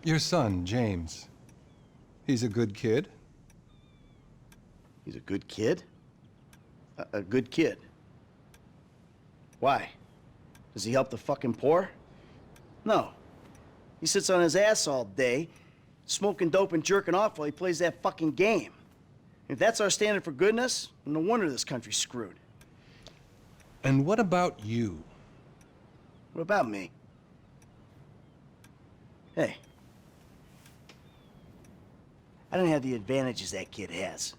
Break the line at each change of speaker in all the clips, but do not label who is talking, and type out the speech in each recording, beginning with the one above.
Your son, James. He's a good kid.
He's a good kid? A good kid? Why? Does he help the fucking poor? No. He sits on his ass all day, smoking dope and jerking off while he plays that fucking game. If that's our standard for goodness, no wonder this country's screwed.
And what about you?
What about me? Hey. I don't have the advantages that kid has.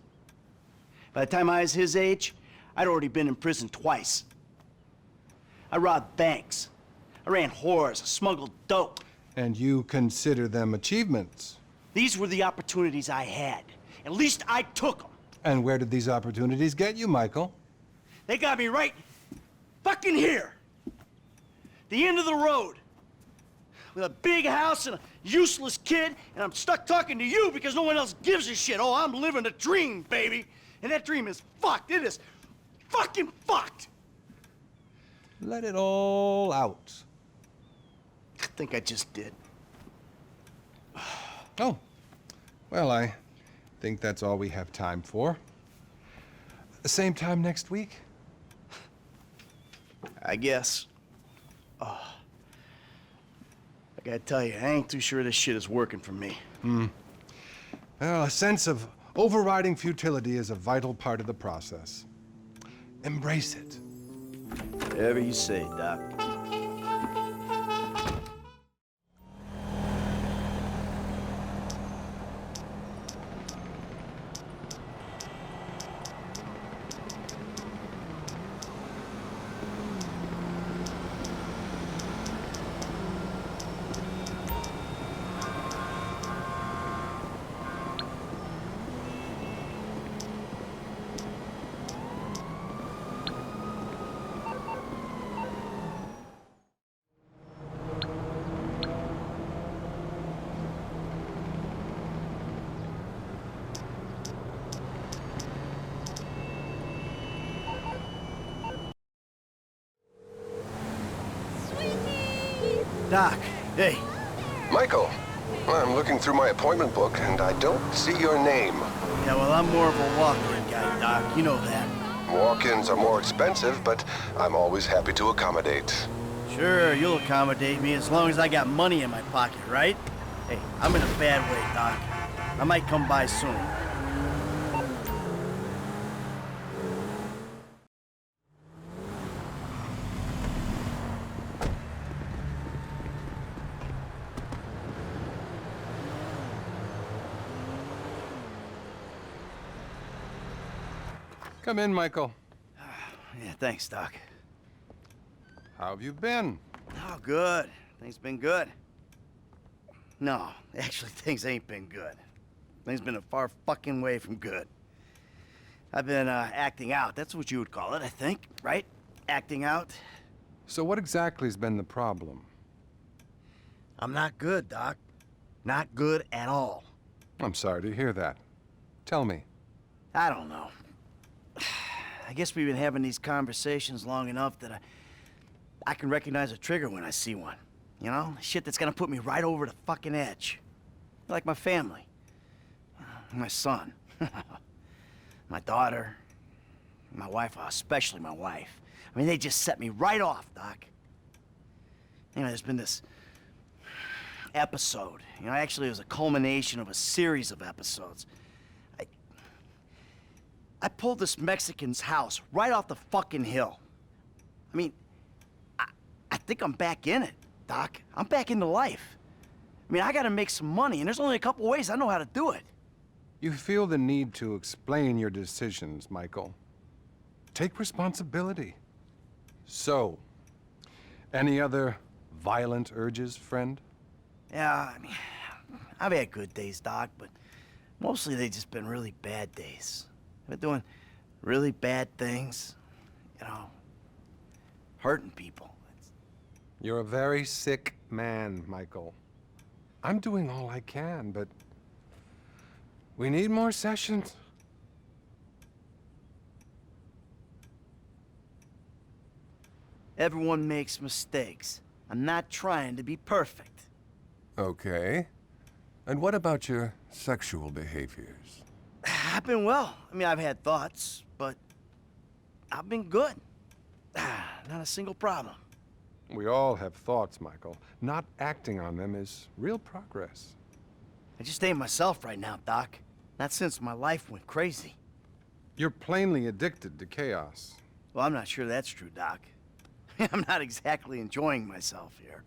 By the time I was his age, I'd already been in prison twice. I robbed banks. I ran whores. I smuggled dope.
And you consider them achievements?
These were the opportunities I had. At least I took them.
And where did these opportunities get you, Michael?
They got me right fucking here. The end of the road. With a big house and a useless kid, and I'm stuck talking to you because no one else gives a shit. Oh, I'm living a dream, baby. And that dream is fucked. It is fucking fucked.
Let it all out.
I think I just did.
Oh, well, I think that's all we have time for. The same time next week?
I guess. I gotta tell you, I ain't too sure this shit is working for me.
Well, a sense of overriding futility is a vital part of the process. Embrace it.
Whatever you say, Doc. Doc, hey.
Michael, I'm looking through my appointment book and I don't see your name.
Yeah, well, I'm more of a walk-in guy, Doc. You know that.
Walk-ins are more expensive, but I'm always happy to accommodate.
Sure, you'll accommodate me as long as I got money in my pocket, right? Hey, I'm in a bad way, Doc. I might come by soon.
Come in, Michael.
Yeah, thanks, Doc.
How have you been?
Oh, good. Things been good. No, actually, things ain't been good. Things been a far fucking way from good. I've been, acting out. That's what you would call it, I think, right? Acting out.
So what exactly has been the problem?
I'm not good, Doc. Not good at all.
I'm sorry to hear that. Tell me.
I don't know. I guess we've been having these conversations long enough that I can recognize a trigger when I see one. You know? Shit that's gonna put me right over the fucking edge. Like my family. My son. My daughter. My wife, especially my wife. I mean, they just set me right off, Doc. You know, there's been this episode. You know, actually it was a culmination of a series of episodes. I pulled this Mexican's house right off the fucking hill. I mean, I think I'm back in it, Doc. I'm back into life. I mean, I gotta make some money, and there's only a couple ways I know how to do it.
You feel the need to explain your decisions, Michael. Take responsibility. So, any other violent urges, friend?
Yeah, I mean, I've had good days, Doc, but mostly they've just been really bad days. I've been doing really bad things, you know, hurting people.
You're a very sick man, Michael. I'm doing all I can, but we need more sessions.
Everyone makes mistakes. I'm not trying to be perfect.
Okay.
And what about your sexual behaviors?
I've been well. I mean, I've had thoughts, but I've been good. Not a single problem.
We all have thoughts, Michael. Not acting on them is real progress.
I just ain't myself right now, Doc. Not since my life went crazy.
You're plainly addicted to chaos.
Well, I'm not sure that's true, Doc. I'm not exactly enjoying myself here.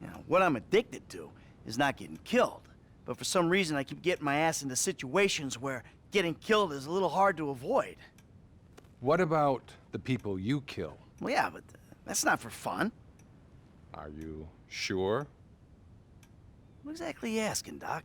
You know, what I'm addicted to is not getting killed. But for some reason, I keep getting my ass into situations where getting killed is a little hard to avoid.
What about the people you kill?
Well, yeah, but that's not for fun.
Are you sure?
What exactly are you asking, Doc?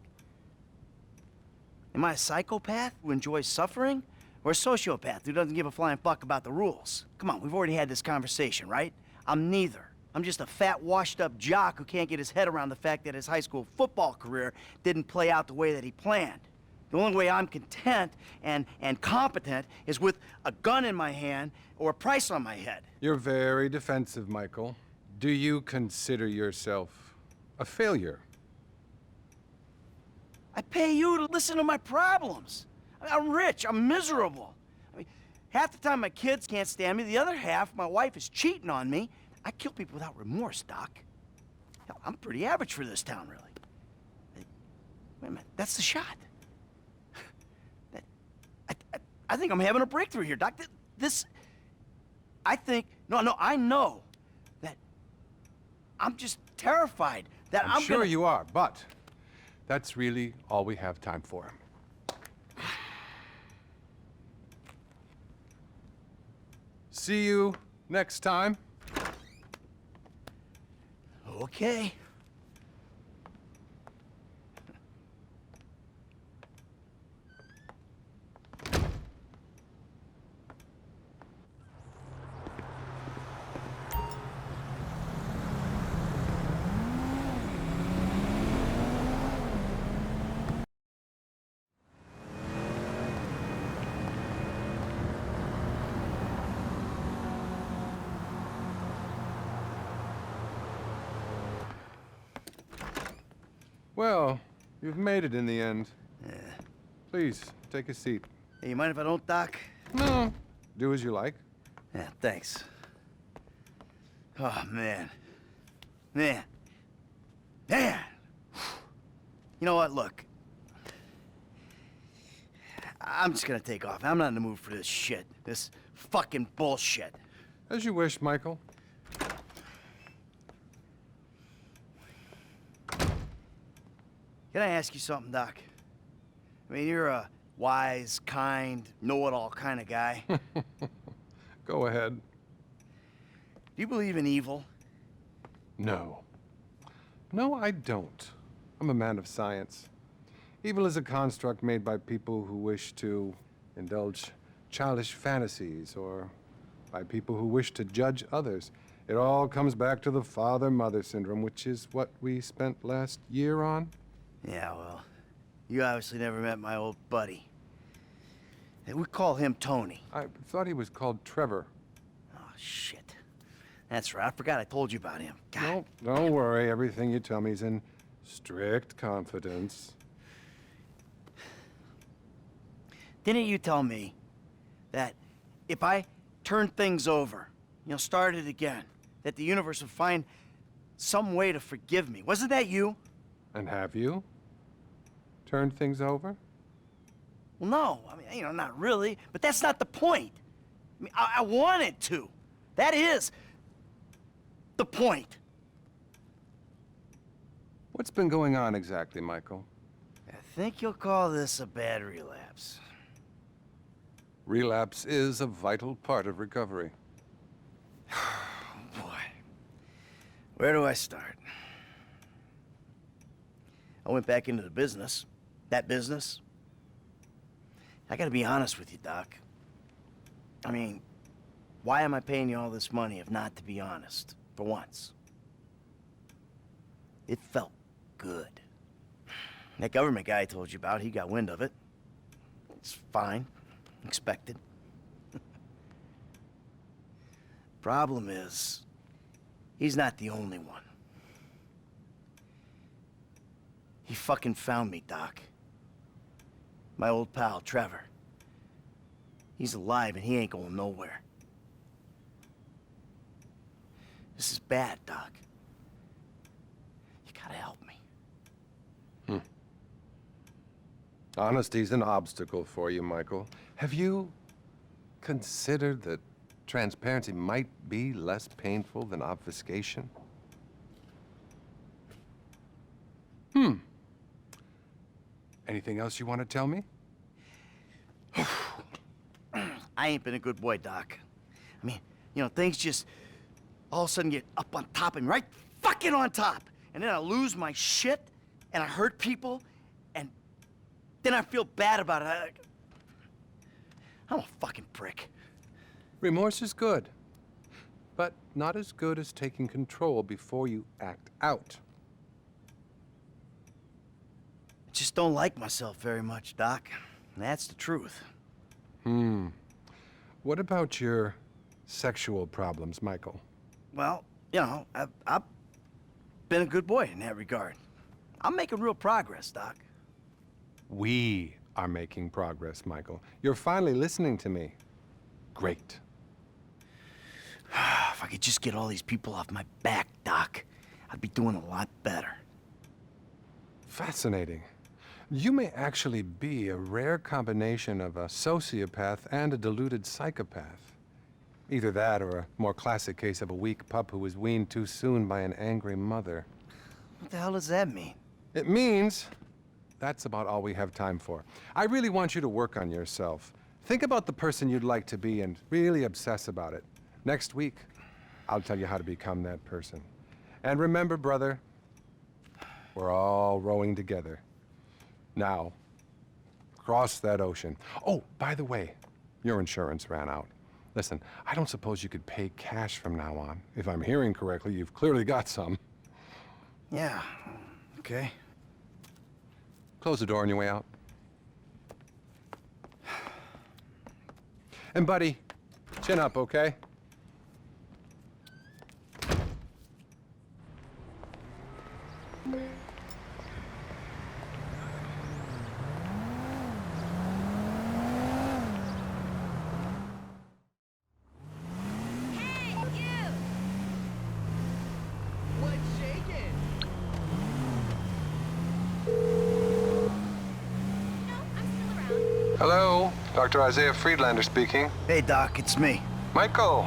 Am I a psychopath who enjoys suffering? Or a sociopath who doesn't give a flying fuck about the rules? Come on, we've already had this conversation, right? I'm neither. I'm just a fat, washed-up jock who can't get his head around the fact that his high school football career didn't play out the way that he planned. The only way I'm content and competent is with a gun in my hand or a price on my head.
You're very defensive, Michael. Do you consider yourself a failure?
I pay you to listen to my problems. I'm rich, I'm miserable. I mean, half the time my kids can't stand me, the other half, my wife is cheating on me. I kill people without remorse, Doc. Hell, I'm pretty average for this town, really. Hey, wait a minute, that's the shot. I think I'm having a breakthrough here, Doc. I know that I'm just terrified that
I'm sure
gonna...
you are, but that's really all we have time for. See you next time.
Okay.
Well, you've made it in the end.
Yeah.
Please, take a seat.
Hey, you mind if I don't, Doc?
No, do as you like.
Yeah, thanks. Oh, man. Man. Man! You know what, look. I'm just gonna take off. I'm not in the mood for this shit. This fucking bullshit.
As you wish, Michael.
Can I ask you something, Doc? I mean, you're a wise, kind, know-it-all kind of guy. Do
Go ahead.
you believe in evil?
No. No, I don't. I'm a man of science. Evil is a construct made by people who wish to indulge childish fantasies, or by people who wish to judge others. It all comes back to the father-mother syndrome, which is what we spent last year on.
Yeah, well, you obviously never met my old buddy. Hey, we call him Tony.
I thought he was called Trevor.
Oh, shit. That's right. I forgot I told you about him. God.
No, don't worry. Everything you tell me is in strict confidence.
Didn't you tell me that if I turned things over, started again, that the universe would find some way to forgive me? Wasn't that you?
And have you turned things over?
Well, no. I mean, not really. But that's not the point. I mean, I wanted to. That is the point.
What's been going on exactly, Michael?
I think you'll call this a bad relapse.
Relapse is a vital part of recovery.
Boy. Where do I start? I went back into the business. That business. I gotta be honest with you, Doc. I mean, why am I paying you all this money if not to be honest? For once. It felt good. That government guy I told you about, he got wind of it. It's fine. Expected. Problem is, he's not the only one. He fucking found me, Doc. My old pal, Trevor. He's alive and he ain't going nowhere. This is bad, Doc. You gotta help me.
Honesty's an obstacle for you, Michael. Have you considered that transparency might be less painful than obfuscation? Anything else you want to tell me?
I ain't been a good boy, Doc. I mean, you know, things just all of a sudden get up on top of me, right fucking on top. And then I lose my shit, and I hurt people, and then I feel bad about it. I'm a fucking prick.
Remorse is good, but not as good as taking control before you act out.
I just don't like myself very much, Doc. And that's the truth.
What about your sexual problems, Michael?
Well, you know, I've been a good boy in that regard. I'm making real progress, Doc.
We are making progress, Michael. You're finally listening to me. Great.
If I could just get all these people off my back, Doc, I'd be doing a lot better.
Fascinating. You may actually be a rare combination of a sociopath and a deluded psychopath. Either that or a more classic case of a weak pup who was weaned too soon by an angry mother.
What the hell does that mean?
It means that's about all we have time for. I really want you to work on yourself. Think about the person you'd like to be and really obsess about it. Next week, I'll tell you how to become that person. And remember, brother, we're all rowing together. Now, cross that ocean. Oh, by the way, your insurance ran out. Listen, I don't suppose you could pay cash from now on. If I'm hearing correctly, you've clearly got some.
Yeah, okay.
Close the door on your way out. And buddy, chin up, okay? Hello, Dr. Isaiah Friedlander speaking.
Hey, Doc, it's me.
Michael,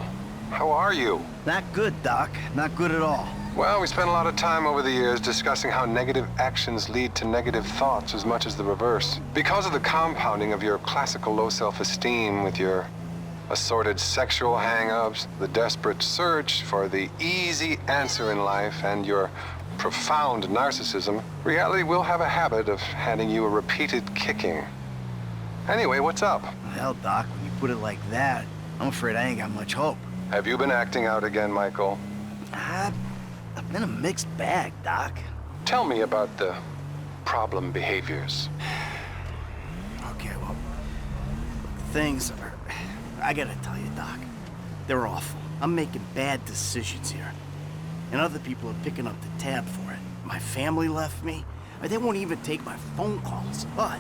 how are you?
Not good, Doc. Not good at all.
Well, we spent a lot of time over the years discussing how negative actions lead to negative thoughts as much as the reverse. Because of the compounding of your classical low self-esteem with your assorted sexual hang-ups, the desperate search for the easy answer in life, and your profound narcissism, reality will have a habit of handing you a repeated kicking. Anyway, what's up?
Hell, Doc, when you put it like that, I'm afraid I ain't got much hope.
Have you been acting out again, Michael?
I've been a mixed bag, Doc.
Tell me about the problem behaviors.
Okay, well, things are... I gotta tell you, Doc, they're awful. I'm making bad decisions here. And other people are picking up the tab for it. My family left me. They won't even take my phone calls. But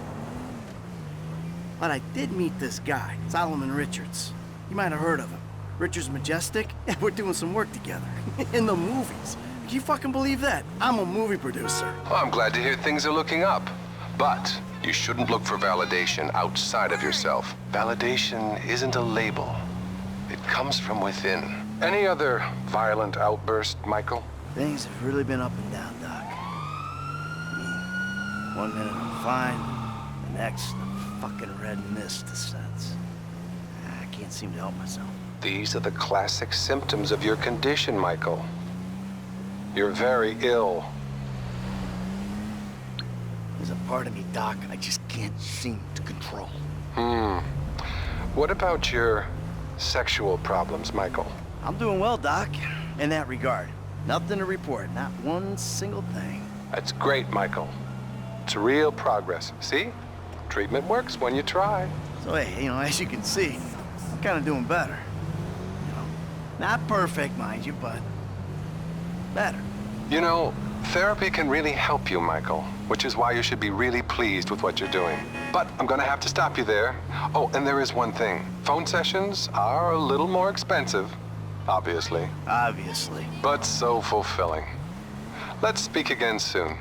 I did meet this guy, Solomon Richards. You might have heard of him. Richards Majestic? Yeah, we're doing some work together. In the movies. Can you fucking believe that? I'm a movie producer.
Well, I'm glad to hear things are looking up. But you shouldn't look for validation outside of yourself. Validation isn't a label. It comes from within. Any other violent outburst, Michael?
Things have really been up and down, Doc. I mean, one minute I'm fine, the next, the fucking red mist descends. I can't seem to help myself.
These are the classic symptoms of your condition, Michael. You're very ill.
There's a part of me, Doc, I just can't seem to control.
What about your sexual problems, Michael?
I'm doing well, Doc, in that regard. Nothing to report, not one single thing.
That's great, Michael. It's real progress. See? Treatment works when you try.
So, hey, you know, as you can see, I'm kind of doing better. You know, not perfect, mind you, but better.
You know, Therapy can really help you, Michael, which is why you should be really pleased with what you're doing. But I'm gonna have to stop you there. Oh, and there is one thing. Phone sessions are a little more expensive, obviously.
Obviously.
But so fulfilling. Let's speak again soon.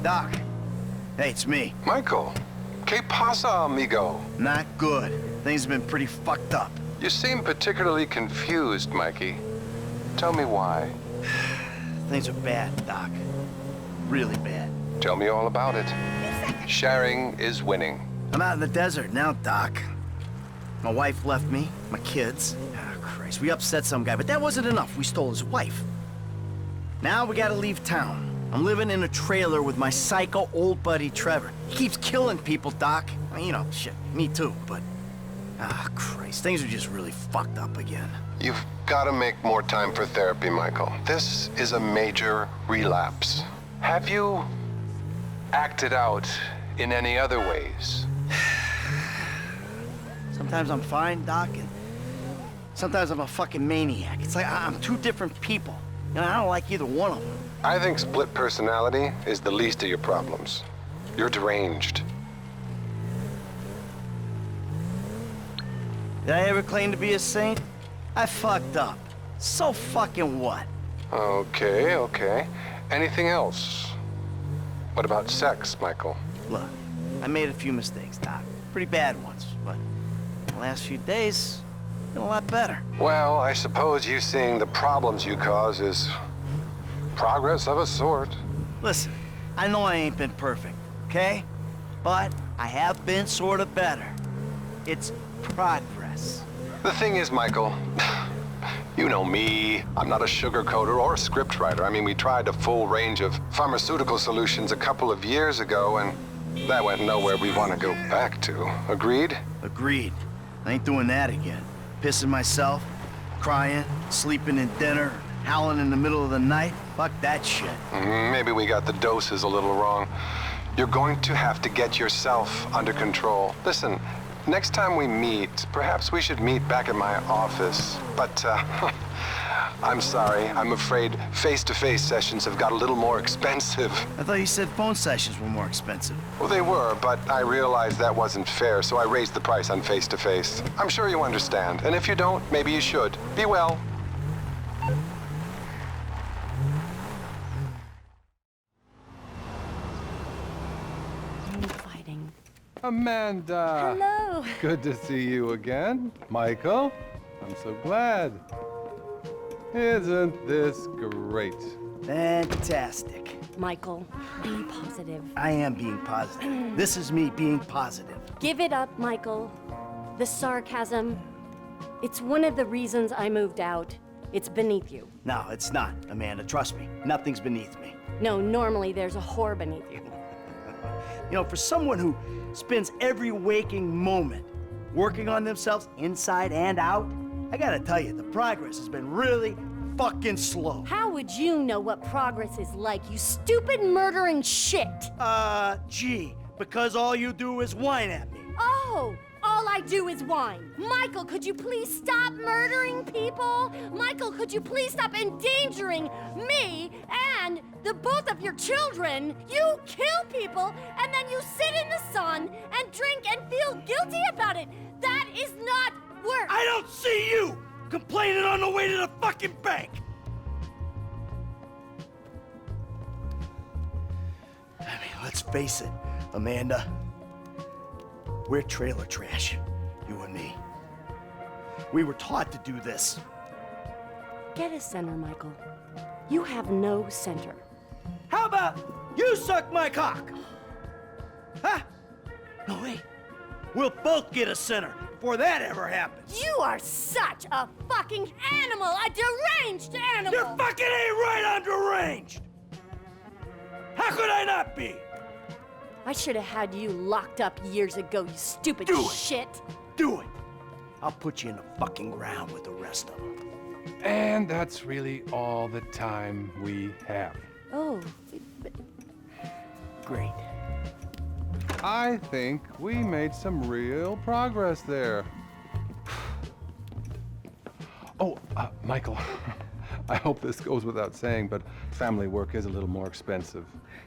Doc. Hey, it's me.
Michael, ¿qué pasa, amigo?
Not good. Things have been pretty fucked up.
You seem particularly confused, Mikey. Tell me why.
Things are bad, Doc. Really bad.
Tell me all about it. Sharing is winning.
I'm out in the desert now, Doc. My wife left me, my kids. Ah, Christ, we upset some guy, but that wasn't enough. We stole his wife. Now we gotta leave town. I'm living in a trailer with my psycho old buddy Trevor. He keeps killing people, Doc. I mean, you know, shit, me too, but... Ah, Christ, things are just really fucked up again.
You've got to make more time for therapy, Michael. This is a major relapse. Have you acted out in any other ways?
Sometimes I'm fine, Doc, and sometimes I'm a fucking maniac. It's like I'm two different people. You know, I don't like either one of them.
I think split personality is the least of your problems. You're deranged.
Did I ever claim to be a saint? I fucked up. So fucking what?
Okay, okay. Anything else? What about sex, Michael?
Look, I made a few mistakes, Doc. Pretty bad ones, but the last few days, been a lot better.
Well, I suppose you seeing the problems you cause is progress of a sort.
Listen, I know I ain't been perfect, okay? But I have been sort of better. It's progress.
The thing is, Michael, you know me. I'm not a sugarcoater or a scriptwriter. I mean, we tried a full range of pharmaceutical solutions a couple of years ago, and that went nowhere we want to go back to. Agreed?
Agreed. I ain't doing that again. Pissing myself, crying, sleeping in dinner, howling in the middle of the night. Fuck that shit.
Maybe we got the doses a little wrong. You're going to have to get yourself under control. Listen, next time we meet, perhaps we should meet back at my office. But, I'm sorry. I'm afraid face-to-face sessions have got a little more expensive.
I thought you said phone sessions were more expensive.
Well, they were, but I realized that wasn't fair, so I raised the price on face-to-face. I'm sure you understand, and if you don't, maybe you should. Be well.
Fighting.
Amanda!
Hello.
Good to see you again. Michael, I'm so glad. Isn't this great?
Fantastic.
Michael, be positive.
I am being positive. This is me being positive.
Give it up, Michael. The sarcasm, it's one of the reasons I moved out. It's beneath you.
No, it's not, Amanda. Trust me. Nothing's beneath me.
No, normally there's a whore beneath you.
You know, for someone who spends every waking moment working on themselves inside and out, I gotta tell you, the progress has been really fucking slow.
How would you know what progress is like, you stupid murdering shit?
Gee, because all you do is whine at me.
Oh, all I do is whine. Michael, could you please stop murdering people? Michael, could you please stop endangering me and the both of your children? You kill people and then you sit in the sun and drink and feel guilty about it. That is not work.
I don't see you complaining on the way to the fucking bank. I mean, let's face it, Amanda. We're trailer trash, you and me. We were taught to do this.
Get a center, Michael. You have no center.
How about you suck my cock? Huh? No, wait. We'll both get a center before that ever happens.
You are such a fucking animal, a deranged animal.
You fucking ain't right on deranged. How could I not be?
I should have had you locked up years ago, you stupid
Do it.
shit.
Do it! I'll put you in the fucking ground with the rest of them.
And that's really all the time we have.
Oh, but
Great.
I think we made some real progress there. Oh, Michael, I hope this goes without saying, but family work is a little more expensive.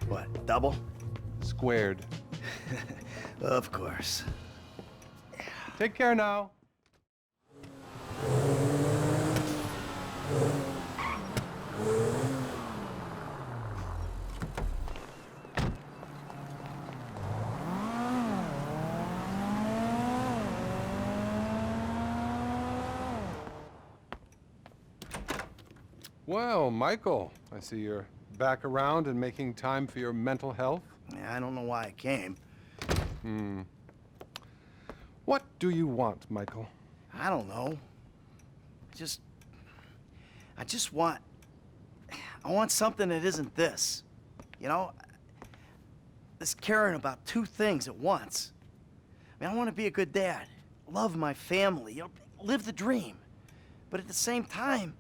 What, double?
Squared.
Of course.
Take care now. Well, Michael, I see you're back around and making time for your mental health.
Yeah, I don't know why I came.
What do you want, Michael?
I don't know. I just want... I want something that isn't this. You know? This caring about two things at once. I mean, I want to be a good dad. Love my family. You know, live the dream. But at the same time,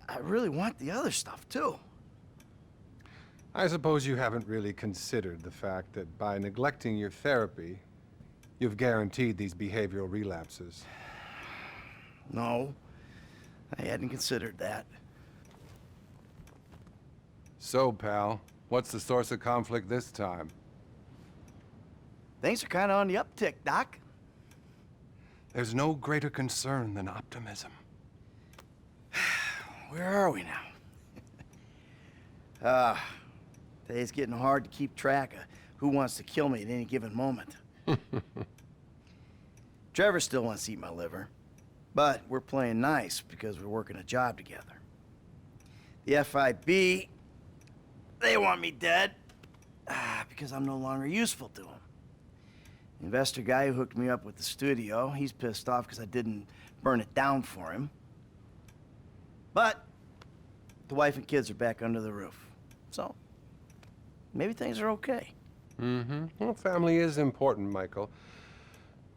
I really want the other stuff, too.
I suppose you haven't really considered the fact that by neglecting your therapy, you've guaranteed these behavioral relapses.
No, I hadn't considered that.
So, pal, what's the source of conflict this time?
Things are kind of on the uptick, Doc.
There's no greater concern than optimism.
Where are we now? Today's getting hard to keep track of who wants to kill me at any given moment. Trevor still wants to eat my liver, but we're playing nice because we're working a job together. The FIB, they want me dead because I'm no longer useful to them. The investor guy who hooked me up with the studio, he's pissed off because I didn't burn it down for him. But the wife and kids are back under the roof. So maybe things are okay.
Well, family is important, Michael.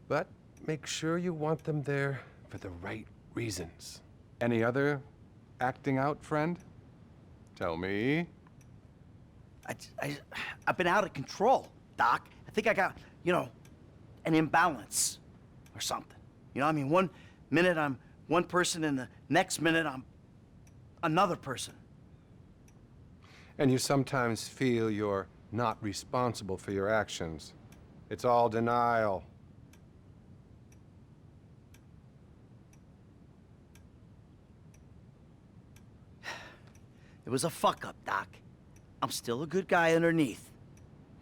But make sure you want them there for the right reasons. Any other acting out, friend? Tell me.
I've been out of control, Doc. I think I got, you know, an imbalance or something. You know, I mean, one minute I'm one person and the next minute I'm another person.
And you sometimes feel you're not responsible for your actions. It's all denial.
It was a fuck-up, Doc. I'm still a good guy underneath.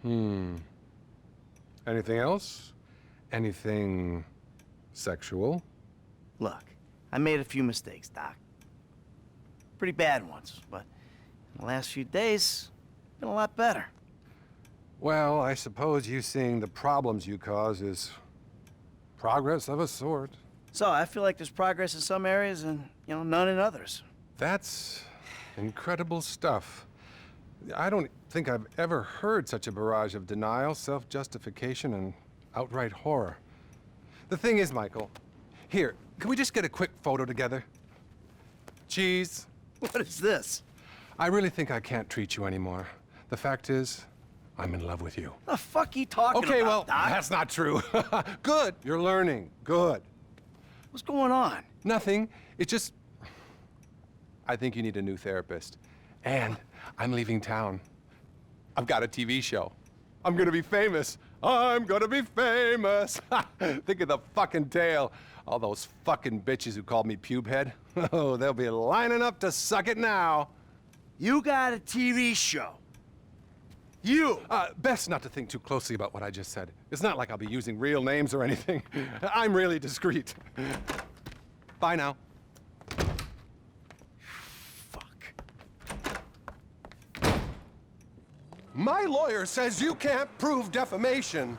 Anything else? Anything sexual?
Look, I made a few mistakes, Doc. Pretty bad ones, but in the last few days, been a lot better.
Well, I suppose you seeing the problems you cause is progress of a sort.
So I feel like there's progress in some areas and, you know, none in others.
That's incredible stuff. I don't think I've ever heard such a barrage of denial, self-justification, and outright horror. The thing is, Michael, here, can we just get a quick photo together? Cheese.
What is this?
I really think I can't treat you anymore. The fact is, I'm in love with you.
The fuck you talking
Okay, well,
about, Doc?
that's not true. Good, you're learning. Good.
What's going on?
Nothing. It's just, I think you need a new therapist. And I'm leaving town. I've got a TV show. I'm gonna be famous. I'm gonna be famous. Think of the fucking tale. All those fucking bitches who called me pube head. Oh, they'll be lining up to suck it now.
You got a TV show. You!
Best not to think too closely about what I just said. It's not like I'll be using real names or anything. I'm really discreet. Bye now.
Fuck.
My lawyer says you can't prove defamation.